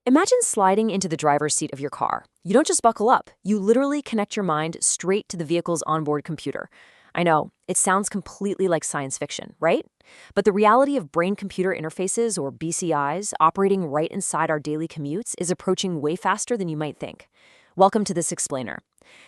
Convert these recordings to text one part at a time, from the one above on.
Imagine sliding into the driver's seat of your car. You don't just buckle up, you literally connect your mind straight to the vehicle's onboard computer. I know, it sounds completely like science fiction, right? But the reality of brain-computer interfaces, or BCIs, operating right inside our daily commutes is approaching way faster than you might think. Welcome to This Explainer.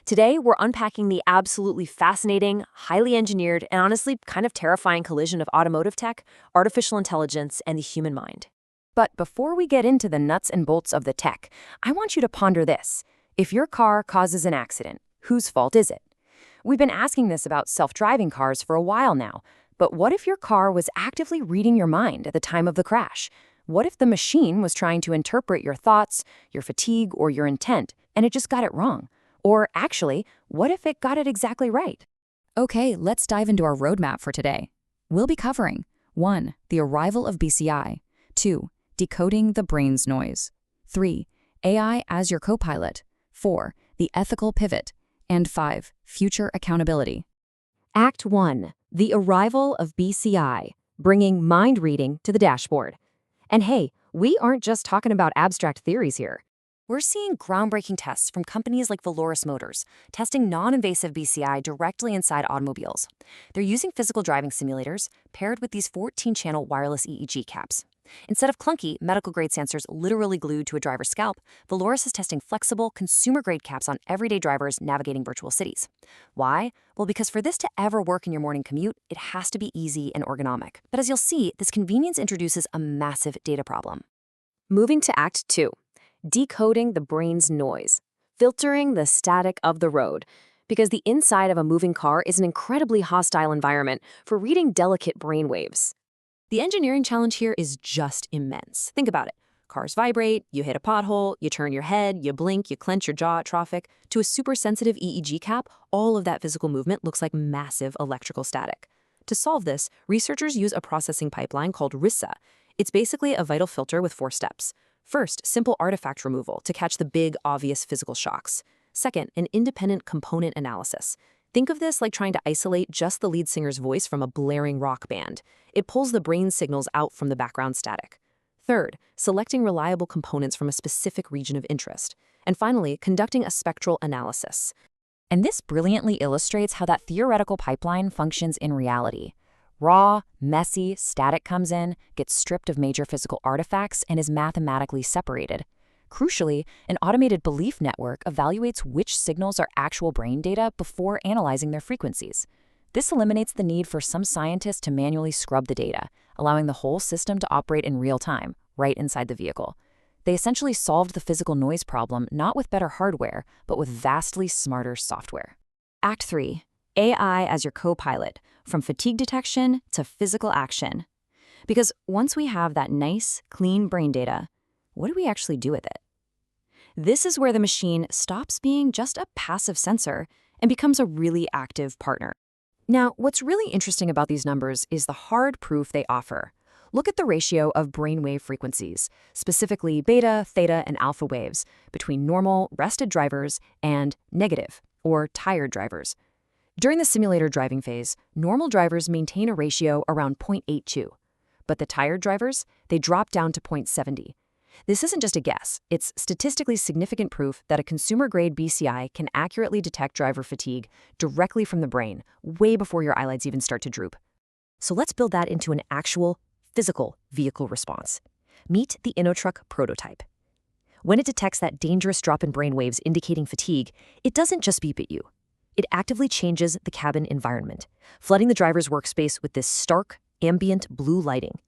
Today, we're unpacking the absolutely fascinating, highly engineered, and honestly kind of terrifying collision of automotive tech, artificial intelligence, and the human mind. But before we get into the nuts and bolts of the tech, I want you to ponder this. If your car causes an accident, whose fault is it? We've been asking this about self-driving cars for a while now, but what if your car was actively reading your mind at the time of the crash? What if the machine was trying to interpret your thoughts, your fatigue, or your intent, and it just got it wrong? Or actually, what if it got it exactly right? Okay, let's dive into our roadmap for today. We'll be covering 1. The arrival of BCI. 2. Decoding the brain's noise. 3. AI as your co-pilot. 4. The ethical pivot. And 5. Future accountability. Act 1. The arrival of BCI, bringing mind reading to the dashboard. And hey, we aren't just talking about abstract theories here. We're seeing groundbreaking tests from companies like Vloris Motors, testing non-invasive BCI directly inside automobiles. They're using physical driving simulators paired with these 14-channel wireless EEG caps. Instead of clunky, medical-grade sensors literally glued to a driver's scalp, Vloris is testing flexible, consumer-grade caps on everyday drivers navigating virtual cities. Why? Well, because for this to ever work in your morning commute, it has to be easy and ergonomic. But as you'll see, this convenience introduces a massive data problem. Moving to Act 2. Decoding the brain's noise, filtering the static of the road, because the inside of a moving car is an incredibly hostile environment for reading delicate brain waves. The engineering challenge here is just immense. Think about it. Cars vibrate, you hit a pothole, you turn your head, you blink, you clench your jaw at traffic. To a super sensitive EEG cap, all of that physical movement looks like massive electrical static. To solve this, researchers use a processing pipeline called RISA. It's basically a vital filter with 4 steps. First, simple artifact removal to catch the big, obvious physical shocks. Second, an independent component analysis. Think of this like trying to isolate just the lead singer's voice from a blaring rock band. It pulls the brain signals out from the background static. Third, selecting reliable components from a specific region of interest. And finally, conducting a spectral analysis. And this brilliantly illustrates how that theoretical pipeline functions in reality. Raw, messy, static comes in, gets stripped of major physical artifacts, and is mathematically separated. Crucially, an automated belief network evaluates which signals are actual brain data before analyzing their frequencies. This eliminates the need for some scientists to manually scrub the data, allowing the whole system to operate in real time, right inside the vehicle. They essentially solved the physical noise problem not with better hardware, but with vastly smarter software. Act 3. AI as your co-pilot, from fatigue detection to physical action. Because once we have that nice, clean brain data, what do we actually do with it? This is where the machine stops being just a passive sensor and becomes a really active partner. Now, what's really interesting about these numbers is the hard proof they offer. Look at the ratio of brainwave frequencies, specifically beta, theta, and alpha waves, between normal, rested drivers and negative, or tired drivers. During the simulator driving phase, normal drivers maintain a ratio around 0.82, but the tired drivers, they drop down to 0.70. This isn't just a guess, it's statistically significant proof that a consumer-grade BCI can accurately detect driver fatigue directly from the brain, way before your eyelids even start to droop. So let's build that into an actual, physical vehicle response. Meet the InnoTruck prototype. When it detects that dangerous drop in brain waves indicating fatigue, it doesn't just beep at you. It actively changes the cabin environment, flooding the driver's workspace with this stark, ambient blue lighting.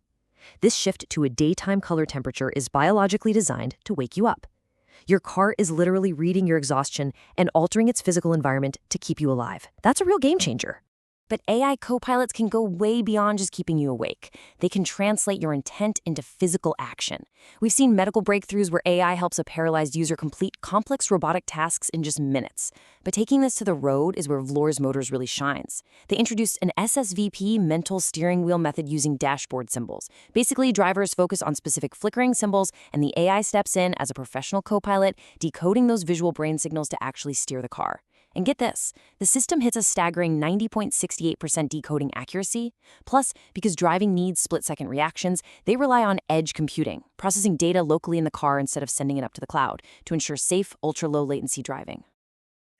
This shift to a daytime color temperature is biologically designed to wake you up. Your car is literally reading your exhaustion and altering its physical environment to keep you alive. That's a real game changer. But AI co-pilots can go way beyond just keeping you awake. They can translate your intent into physical action. We've seen medical breakthroughs where AI helps a paralyzed user complete complex robotic tasks in just minutes. But taking this to the road is where Vloris Motors really shines. They introduced an SSVP mental steering wheel method using dashboard symbols. Basically, drivers focus on specific flickering symbols, and the AI steps in as a professional co-pilot, decoding those visual brain signals to actually steer the car. And get this, the system hits a staggering 90.68% decoding accuracy. Plus, because driving needs split-second reactions, they rely on edge computing, processing data locally in the car instead of sending it up to the cloud to ensure safe, ultra-low latency driving.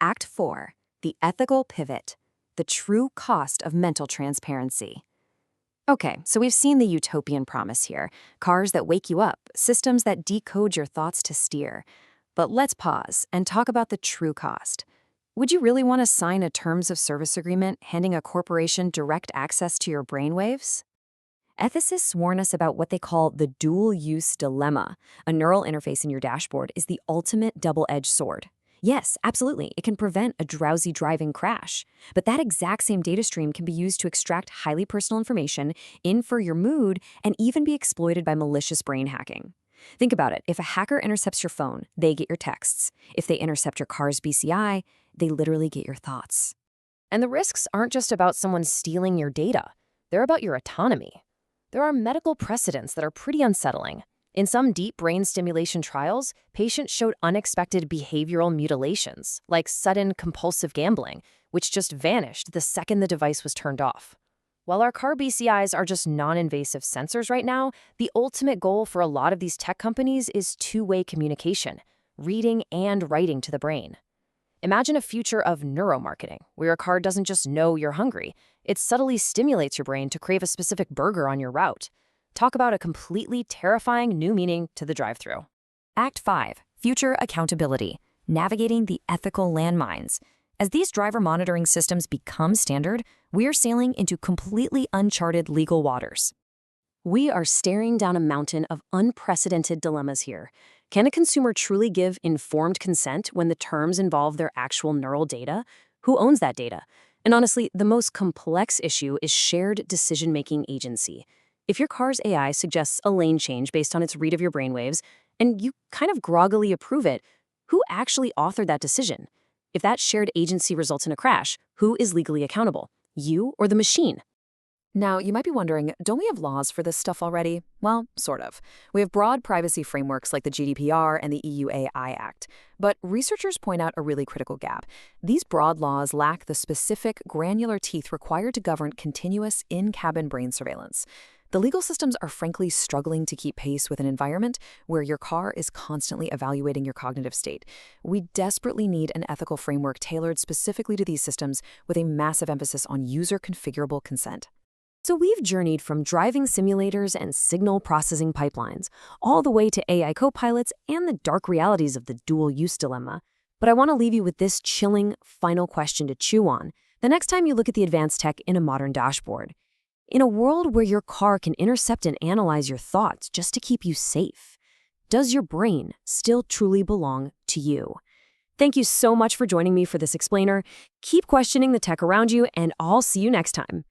Act 4. The ethical pivot. The true cost of mental transparency. Okay, so we've seen the utopian promise here. Cars that wake you up, systems that decode your thoughts to steer. But let's pause and talk about the true cost. Would you really want to sign a terms of service agreement handing a corporation direct access to your brainwaves? Ethicists warn us about what they call the dual-use dilemma. A neural interface in your dashboard is the ultimate double-edged sword. Yes, absolutely, it can prevent a drowsy driving crash. But that exact same data stream can be used to extract highly personal information, infer your mood, and even be exploited by malicious brain hacking. Think about it. If a hacker intercepts your phone, they get your texts. If they intercept your car's BCI, they literally get your thoughts. And the risks aren't just about someone stealing your data. They're about your autonomy. There are medical precedents that are pretty unsettling. In some deep brain stimulation trials, patients showed unexpected behavioral mutilations, like sudden compulsive gambling, which just vanished the second the device was turned off. While our car BCIs are just non-invasive sensors right now, the ultimate goal for a lot of these tech companies is two-way communication, reading and writing to the brain. Imagine a future of neuromarketing, where your car doesn't just know you're hungry, it subtly stimulates your brain to crave a specific burger on your route. Talk about a completely terrifying new meaning to the drive-thru. Act 5. Future accountability. Navigating the ethical landmines. As these driver monitoring systems become standard, we are sailing into completely uncharted legal waters. We are staring down a mountain of unprecedented dilemmas here. Can a consumer truly give informed consent when the terms involve their actual neural data? Who owns that data? And honestly, the most complex issue is shared decision-making agency. If your car's AI suggests a lane change based on its read of your brainwaves, and you kind of groggily approve it, who actually authored that decision? If that shared agency results in a crash, who is legally accountable? You or the machine? Now, you might be wondering, don't we have laws for this stuff already? Well, sort of. We have broad privacy frameworks like the GDPR and the EU AI Act. But researchers point out a really critical gap. These broad laws lack the specific, granular teeth required to govern continuous in-cabin brain surveillance. The legal systems are frankly struggling to keep pace with an environment where your car is constantly evaluating your cognitive state. We desperately need an ethical framework tailored specifically to these systems with a massive emphasis on user-configurable consent. So we've journeyed from driving simulators and signal processing pipelines, all the way to AI copilots and the dark realities of the dual-use dilemma. But I want to leave you with this chilling final question to chew on the next time you look at the advanced tech in a modern dashboard. In a world where your car can intercept and analyze your thoughts just to keep you safe, does your brain still truly belong to you? Thank you so much for joining me for this explainer. Keep questioning the tech around you, and I'll see you next time.